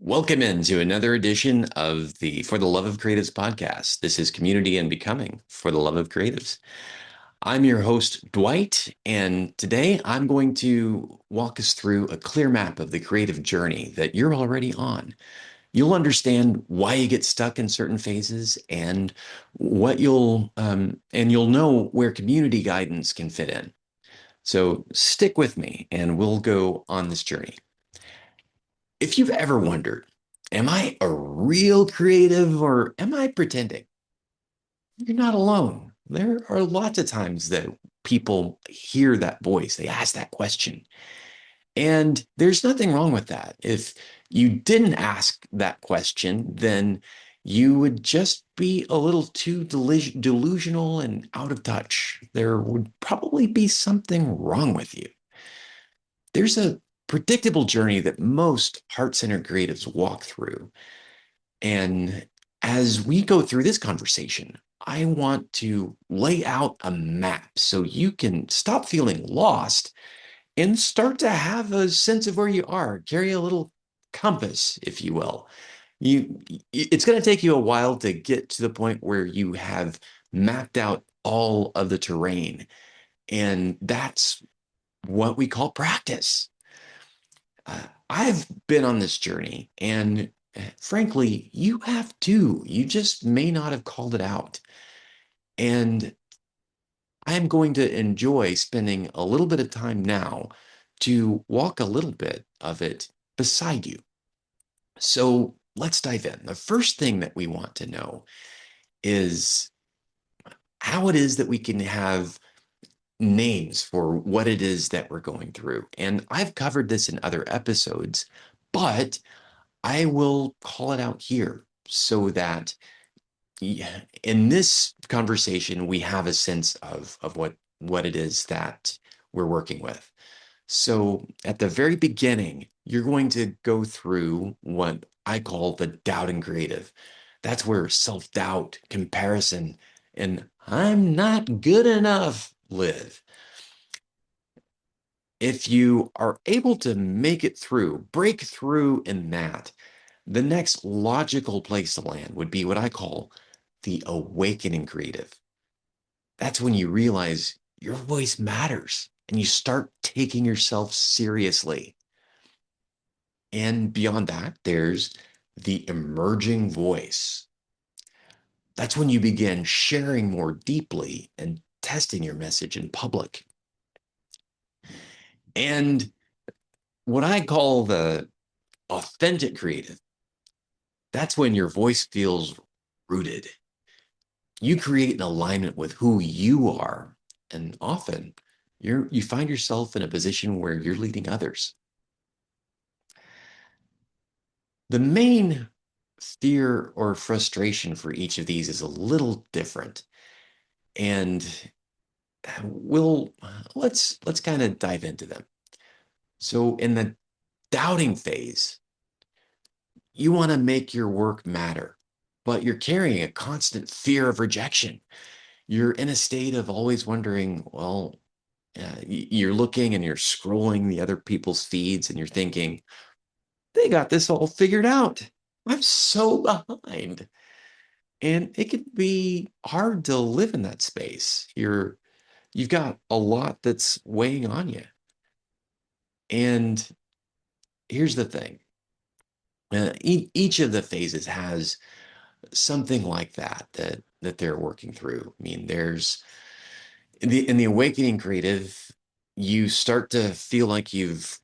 Welcome into another edition of the For the Love of Creatives podcast. This is Community and Becoming for the Love of Creatives. I'm your host, Dwight, and today I'm going to walk us through a clear map of the creative journey that you're already on. You'll understand why you get stuck in certain phases and you'll know where community guidance can fit in. So stick with me and we'll go on this journey. If you've ever wondered, am I a real creative or am I pretending? You're not alone. There are lots of times that people hear that voice, they ask that question. And there's nothing wrong with that. If you didn't ask that question, then you would just be a little too delusional and out of touch. There would probably be something wrong with you. There's a predictable journey that most heart-centered creatives walk through. And as we go through this conversation, I want to lay out a map so you can stop feeling lost and start to have a sense of where you are, carry a little compass, if you will. It's going to take you a while to get to the point where you have mapped out all of the terrain. And that's what we call practice. I've been on this journey, and frankly, you have too. You just may not have called it out. And I'm going to enjoy spending a little bit of time now to walk a little bit of it beside you. So let's dive in. The first thing that we want to know is how it is that we can have names for what it is that we're going through. And I've covered this in other episodes, but I will call it out here so that in this conversation, we have a sense of what it is that we're working with. So at the very beginning, you're going to go through what I call the doubting creative. That's where self-doubt, comparison, and I'm not good enough live. If you are able to make it through, break through in that, the next logical place to land would be what I call the awakening creative. That's when you realize your voice matters and you start taking yourself seriously. And beyond that, there's the emerging voice. That's when you begin sharing more deeply and testing your message in public. And what I call the authentic creative, that's when your voice feels rooted. You create an alignment with who you are, and often you find yourself in a position where you're leading others. The main fear or frustration for each of these is a little different, and we'll let's kind of dive into them. So in the doubting phase, you want to make your work matter, but you're carrying a constant fear of rejection. You're in a state of always wondering, well, you're looking and you're scrolling the other people's feeds and you're thinking, they got this all figured out. I'm so behind. And it can be hard to live in that space. You've got a lot that's weighing on you. And here's the thing. Each of the phases has something like that they're working through. I mean, there's in the awakening creative, you start to feel like you've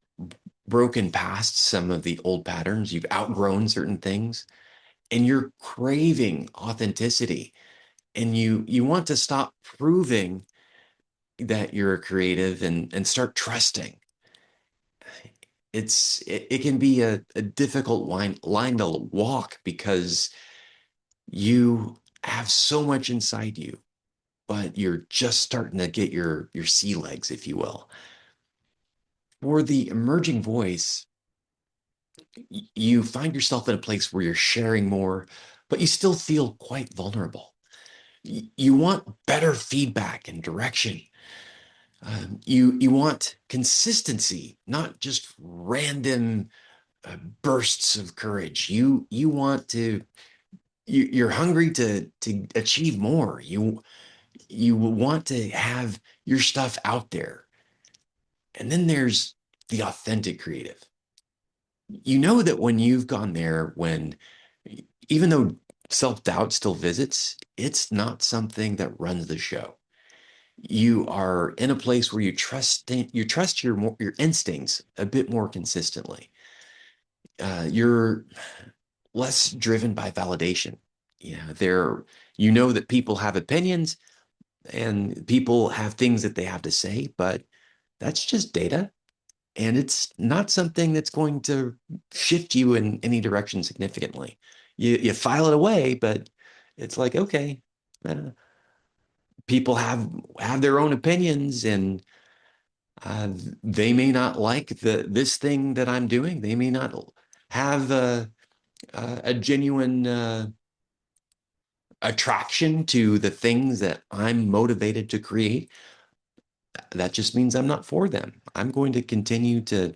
broken past some of the old patterns, you've outgrown certain things, and you're craving authenticity. And you want to stop proving that you're a creative and start trusting. It can be a difficult line to walk because you have so much inside you, but you're just starting to get your sea legs, if you will. For the emerging voice, you find yourself in a place where you're sharing more, but you still feel quite vulnerable. You want better feedback and direction. You want consistency, not just random bursts of courage. You want to you're hungry to achieve more. You want to have your stuff out there. And then there's the authentic creative. You know that when you've gone there, when even though self-doubt still visits, it's not something that runs the show. You are in a place where you trust your instincts a bit more consistently. You're less driven by validation. You know that people have opinions and people have things that they have to say, but that's just data. And it's not something that's going to shift you in any direction significantly. You file it away, but it's like, okay, uh, people have their own opinions, and uh, they may not like this thing that I'm doing. They may not have a genuine attraction to the things that I'm motivated to create. That just means I'm not for them. I'm going to continue to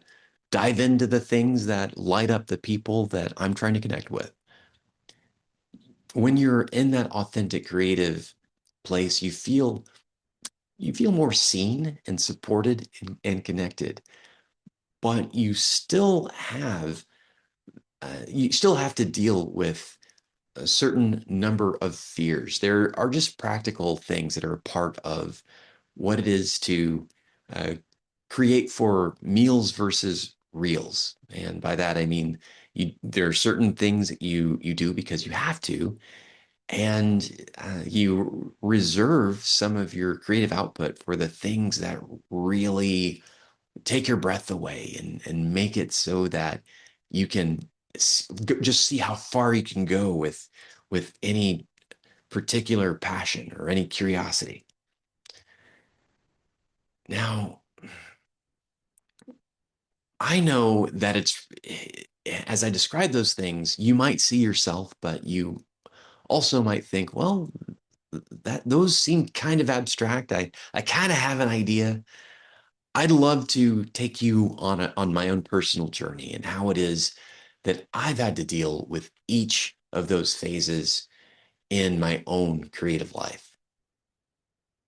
dive into the things that light up the people that I'm trying to connect with. When you're in that authentic creative place, you feel more seen and supported and connected, but you still have to deal with a certain number of fears. There are just practical things that are a part of what it is to uh, create for meals versus reels. And by that, I mean, there are certain things that you do because you have to, and you reserve some of your creative output for the things that really take your breath away and make it so that you can just see how far you can go with any particular passion or any curiosity. Now, I know that as I describe those things, you might see yourself, but you also might think, well, that those seem kind of abstract. I kind of have an idea. I'd love to take you on my own personal journey and how it is that I've had to deal with each of those phases in my own creative life.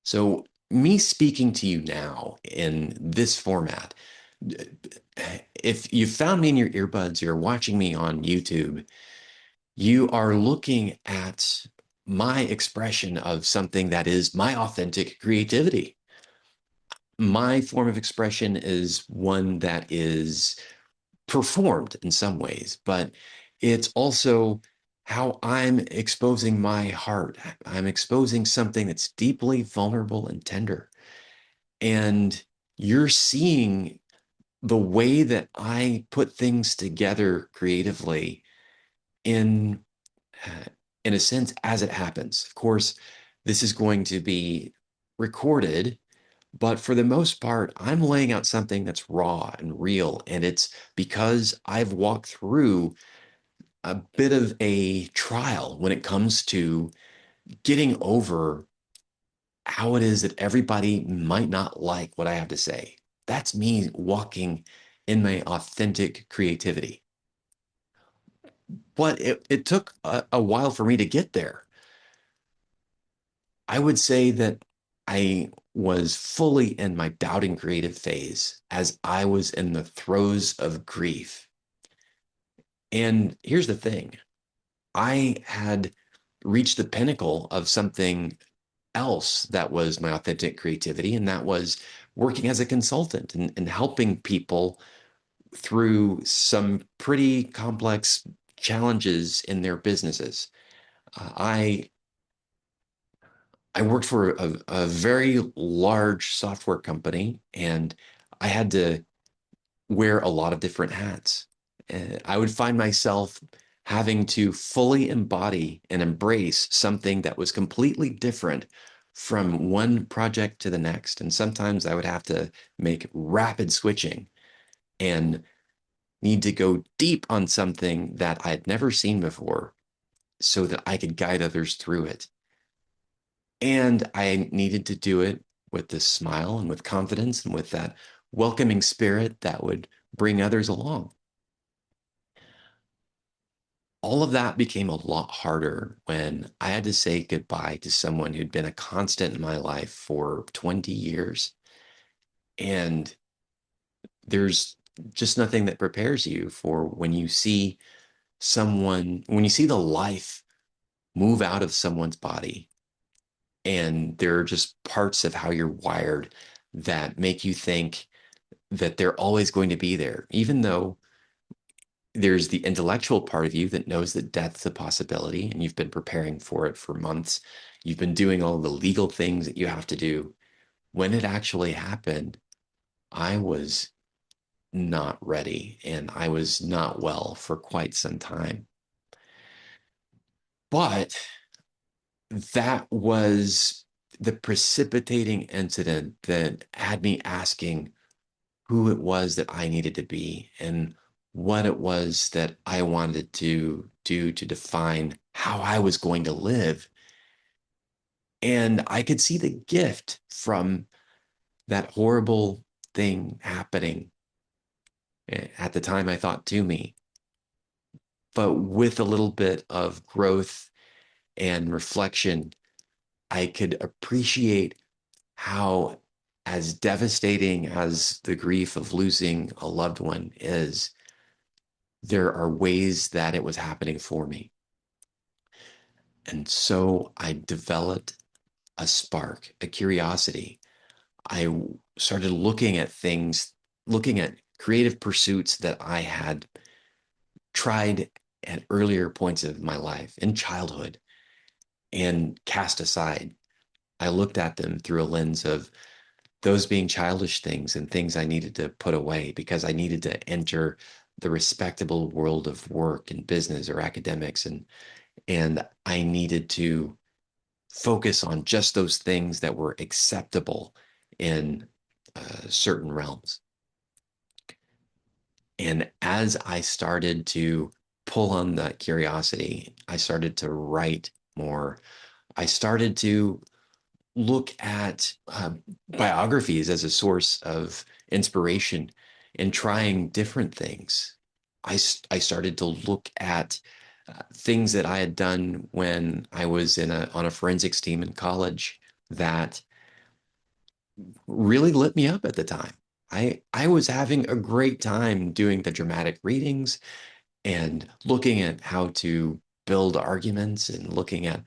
So, me speaking to you now in this format, if you found me in your earbuds, you're watching me on YouTube, you are looking at my expression of something that is my authentic creativity. My form of expression is one that is performed in some ways, but it's also how I'm exposing my heart. I'm exposing something that's deeply vulnerable and tender. And you're seeing the way that I put things together creatively in uh, in a sense as it happens. Of course, this is going to be recorded, but for the most part, I'm laying out something that's raw and real, and it's because I've walked through a bit of a trial when it comes to getting over how it is that everybody might not like what I have to say. That's me walking in my authentic creativity. But it took a while for me to get there. I would say that I was fully in my doubting creative phase as I was in the throes of grief. And here's the thing, I had reached the pinnacle of something else that was my authentic creativity, and that was working as a consultant and helping people through some pretty complex challenges in their businesses. I worked for a very large software company, and I had to wear a lot of different hats. I would find myself having to fully embody and embrace something that was completely different from one project to the next. And sometimes I would have to make rapid switching and need to go deep on something that I had never seen before so that I could guide others through it. And I needed to do it with this smile and with confidence and with that welcoming spirit that would bring others along. all of that became a lot harder when I had to say goodbye to someone who'd been a constant in my life for 20 years. And there's just nothing that prepares you for when you see when you see the life move out of someone's body, and there are just parts of how you're wired that make you think that they're always going to be there, even though there's the intellectual part of you that knows that death's a possibility and you've been preparing for it for months. You've been doing all the legal things that you have to do. When it actually happened, I was not ready and I was not well for quite some time. But that was the precipitating incident that had me asking who it was that I needed to be and what it was that I wanted to do to define how I was going to live. And I could see the gift from that horrible thing happening at the time, I thought, to me. But with a little bit of growth and reflection, I could appreciate how, as devastating as the grief of losing a loved one is, there are ways that it was happening for me. And so I developed a spark, a curiosity. I started looking at things, looking at creative pursuits that I had tried at earlier points of my life in childhood and cast aside. I looked at them through a lens of those being childish things and things I needed to put away because I needed to enter the respectable world of work and business or academics, and I needed to focus on just those things that were acceptable in certain realms. And as I started to pull on that curiosity, I started to write more. I started to look at biographies as a source of inspiration and trying different things. I started to look at things that I had done when I was on a forensics team in college that really lit me up at the time. I was having a great time doing the dramatic readings and looking at how to build arguments and looking at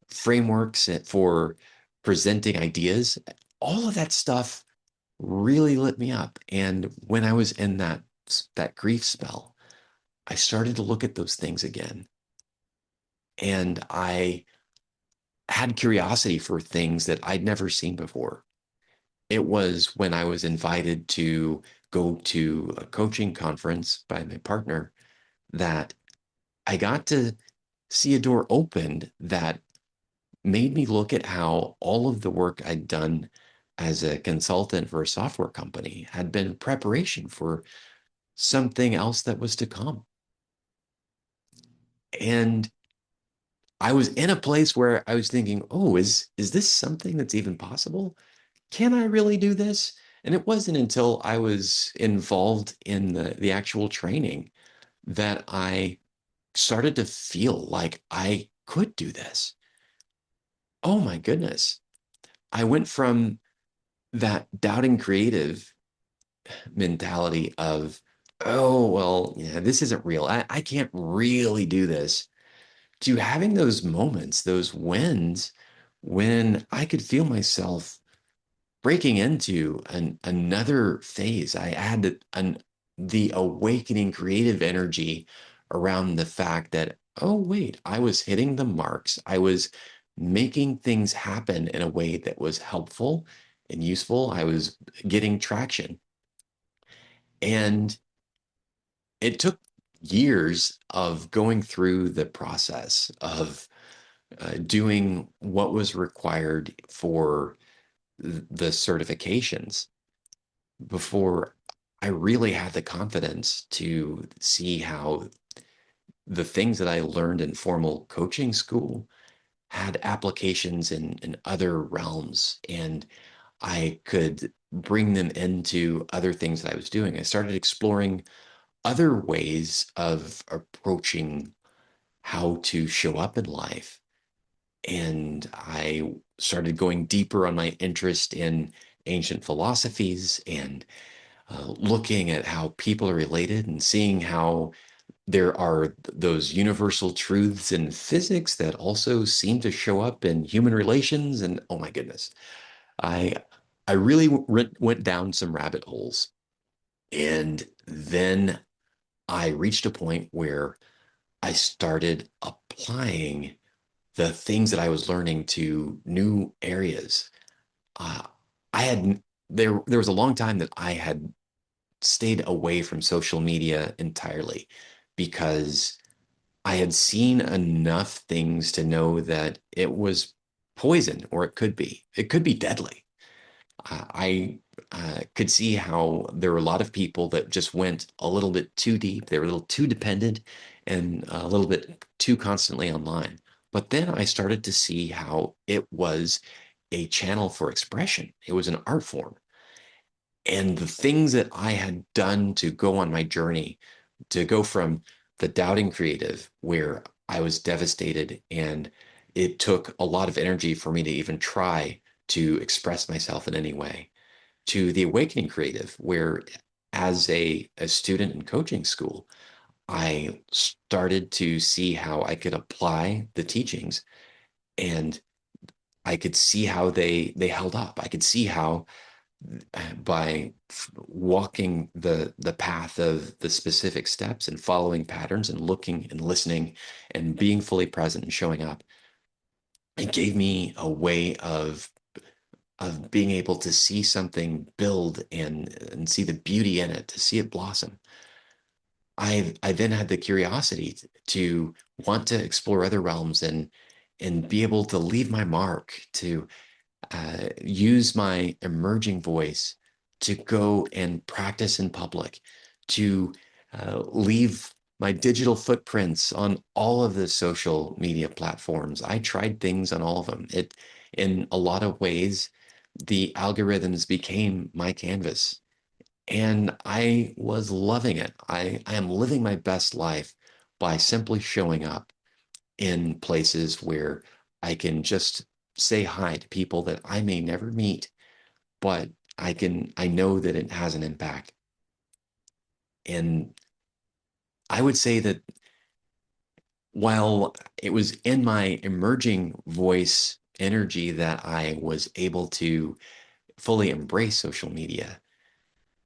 frameworks for presenting ideas. All of that stuff really lit me up. And when I was in that grief spell, I started to look at those things again. And I had curiosity for things that I'd never seen before. It was when I was invited to go to a coaching conference by my partner that I got to see a door opened that made me look at how all of the work I'd done as a consultant for a software company had been preparation for something else that was to come. And I was in a place where I was thinking, oh, is this something that's even possible? Can I really do this? And it wasn't until I was involved in the actual training that I started to feel like I could do this. Oh my goodness. I went from that doubting creative mentality of, oh, well, yeah, this isn't real. I can't really do this, to having those moments, those wins, when I could feel myself breaking into another phase. I had the awakening creative energy around the fact that, oh, wait, I was hitting the marks. I was making things happen in a way that was helpful and useful. I was getting traction. And it took years of going through the process of doing what was required for the certifications before I really had the confidence to see how the things that I learned in formal coaching school had applications in other realms, and I could bring them into other things that I was doing. I started exploring other ways of approaching how to show up in life. And I started going deeper on my interest in ancient philosophies and looking at how people are related and seeing how there are those universal truths in physics that also seem to show up in human relations. And oh my goodness, I I really went down some rabbit holes. And then I reached a point where I started applying the things that I was learning to new areas. Uh, I had there was a long time that I had stayed away from social media entirely because I had seen enough things to know that it was poison, or it could be. It could be deadly. I could see how there were a lot of people that just went a little bit too deep. They were a little too dependent and a little bit too constantly online. But then I started to see how it was a channel for expression. It was an art form. And the things that I had done to go on my journey, to go from the doubting creative, where I was devastated and it took a lot of energy for me to even try to express myself in any way, to the awakening creative, where as a student in coaching school, I started to see how I could apply the teachings, and I could see how they held up. I could see how by walking the path of the specific steps and following patterns and looking and listening and being fully present and showing up, it gave me a way of being able to see something build and see the beauty in it, to see it blossom. I then had the curiosity to want to explore other realms and be able to leave my mark, to use my emerging voice to go and practice in public, to leave my digital footprints on all of the social media platforms. I tried things on all of them. In a lot of ways, the algorithms became my canvas, and I was loving it. I am living my best life by simply showing up in places where I can just say hi to people that I may never meet, but I know that it has an impact. And I would say that while it was in my emerging voice energy that I was able to fully embrace social media,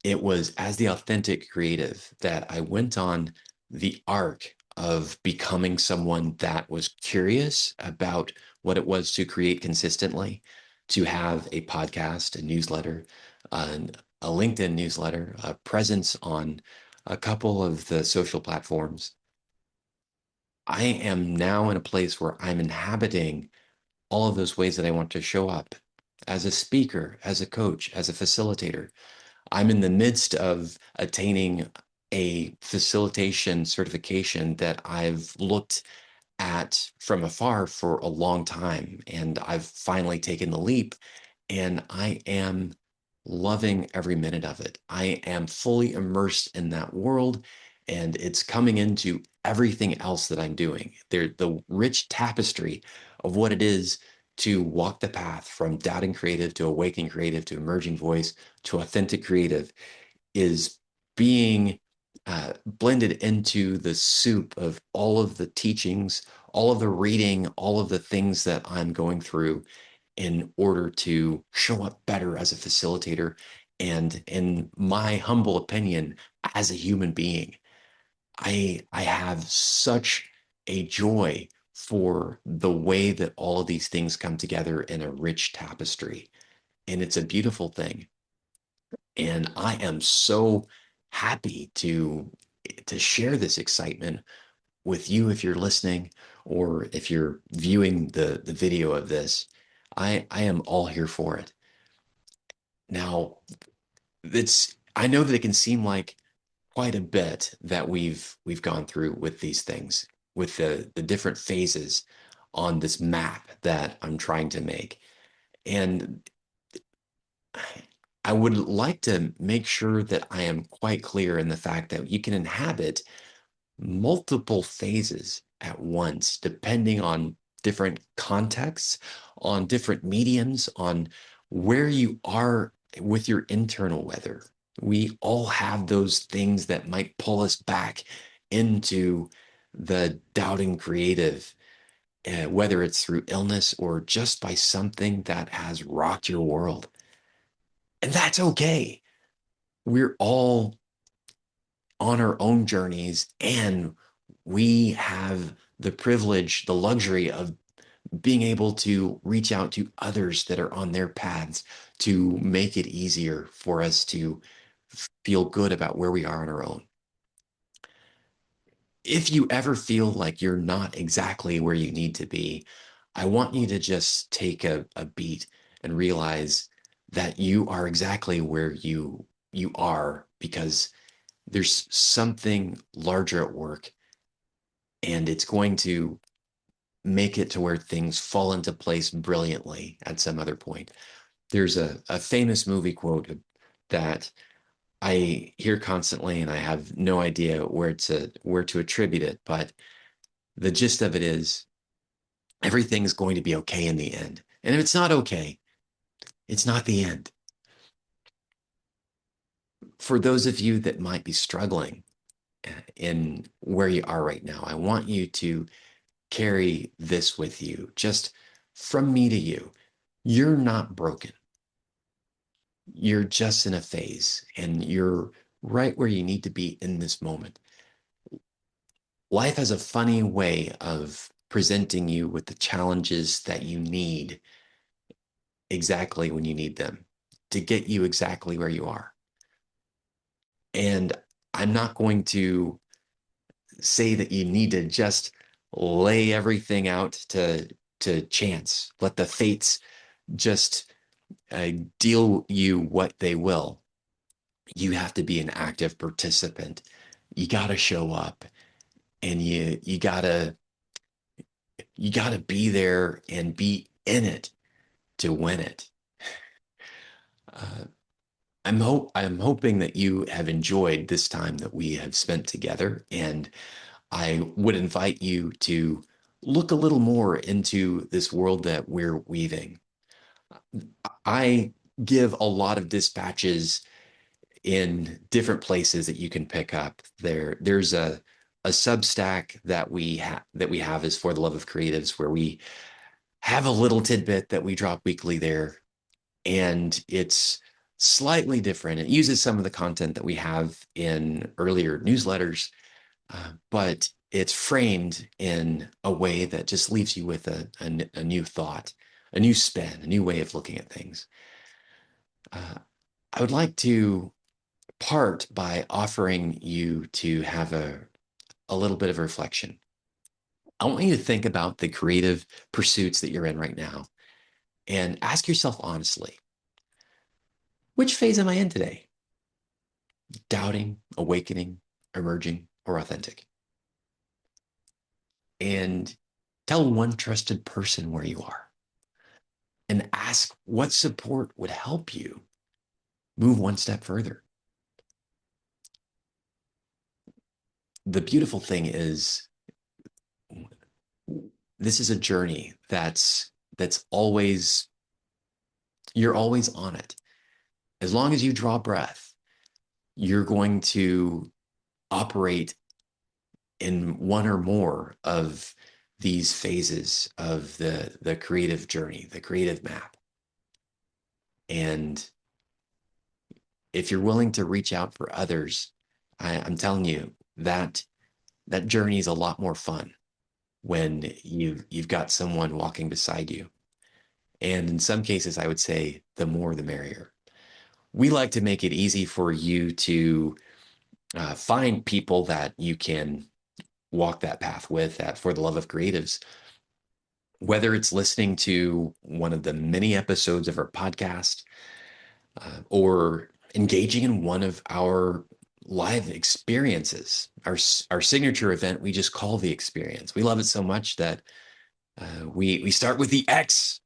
it was as the authentic creative that I went on the arc of becoming someone that was curious about what it was to create consistently, to have a podcast, a newsletter, a LinkedIn newsletter, a presence on a couple of the social platforms. I am now in a place where I'm inhabiting all of those ways that I want to show up as a speaker, as a coach, as a facilitator. I'm in the midst of attaining a facilitation certification that I've looked at from afar for a long time. And I've finally taken the leap, and I am loving every minute of it. I am fully immersed in that world, and it's coming into everything else that I'm doing. The rich tapestry of what it is to walk the path from doubting creative to awakening creative to emerging voice to authentic creative is being blended into the soup of all of the teachings, all of the reading, all of the things that I'm going through in order to show up better as a facilitator and, in my humble opinion, as a human being. I have such a joy for the way that all of these things come together in a rich tapestry. And it's a beautiful thing. And I am so happy to share this excitement with you if you're listening, or if you're viewing the video of this. I am all here for it. Now, it's I know that it can seem like quite a bit that we've gone through with these things, with the different phases on this map that I'm trying to make. And I would like to make sure that I am quite clear in the fact that you can inhabit multiple phases at once, depending on different contexts, on different mediums, on where you are with your internal weather. We all have those things that might pull us back into the doubting creative, whether it's through illness or just by something that has rocked your world. And that's okay. We're all on our own journeys, and we have the privilege, the luxury of being able to reach out to others that are on their paths to make it easier for us to feel good about where we are on our own. If you ever feel like you're not exactly where you need to be, I want you to just take a beat and realize that you are exactly where you are because there's something larger at work, and it's going to make it to where things fall into place brilliantly at some other point. There's a famous movie quote that I hear constantly, and I have no idea where to attribute it, but the gist of it is everything's going to be okay in the end. And if it's not okay, it's not the end. For those of you that might be struggling in where you are right now, I want you to carry this with you, just from me to you. You're not broken. You're just in a phase, and you're right where you need to be in this moment. Life has a funny way of presenting you with the challenges that you need exactly when you need them to get you exactly where you are. And I'm not going to say that you need to just lay everything out to chance, let the fates just deal you what they will. You have to be an active participant. You got to show up, and you got to be there and be in it to win it. Uh, I'm hoping that you have enjoyed this time that we have spent together, and I would invite you to look a little more into this world that we're weaving. I give a lot of dispatches in different places that you can pick up. There's a Substack that we have is For the Love of Creatives, where we have a little tidbit that we drop weekly there, and it's slightly different. It uses some of the content that we have in earlier newsletters, but it's framed in a way that just leaves you with a new thought, a new spin, a new way of looking at things. Uh, I would like to part by offering you to have a little bit of reflection. I want you to think about the creative pursuits that you're in right now and ask yourself honestly, which phase am I in today? Doubting, awakening, emerging, or authentic? And tell one trusted person where you are and ask what support would help you move one step further. The beautiful thing is, this is a journey that's always, you're always on it. As long as you draw breath, you're going to operate in one or more of these phases of the creative journey, the creative map. And if you're willing to reach out for others, I'm telling you that that journey is a lot more fun when you've got someone walking beside you. And in some cases, I would say the more the merrier. We like to make it easy for you to find people that you can walk that path with at For the Love of Creatives, whether it's listening to one of the many episodes of our podcast, or engaging in one of our live experiences, our signature event we just call the experience. We love it so much that we start with the X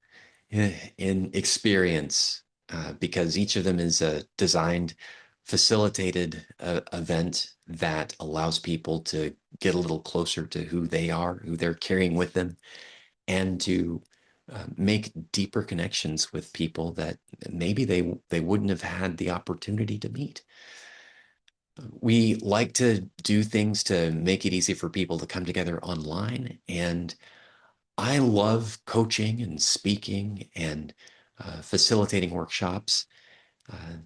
in experience, because each of them is a designed, facilitated event that allows people to get a little closer to who they are, who they're carrying with them, and to make deeper connections with people that maybe they wouldn't have had the opportunity to meet. We like to do things to make it easy for people to come together online. And I love coaching and speaking and facilitating workshops.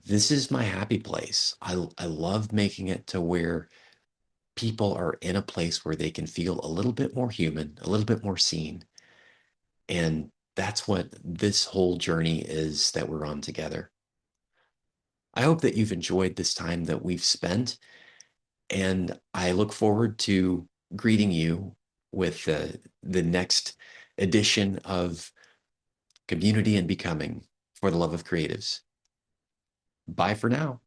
This is my happy place. I love making it to where people are in a place where they can feel a little bit more human, a little bit more seen. And that's what this whole journey is that we're on together. I hope that you've enjoyed this time that we've spent. And I look forward to greeting you with the next edition of Community and Becoming for the Love of Creatives. Bye for now.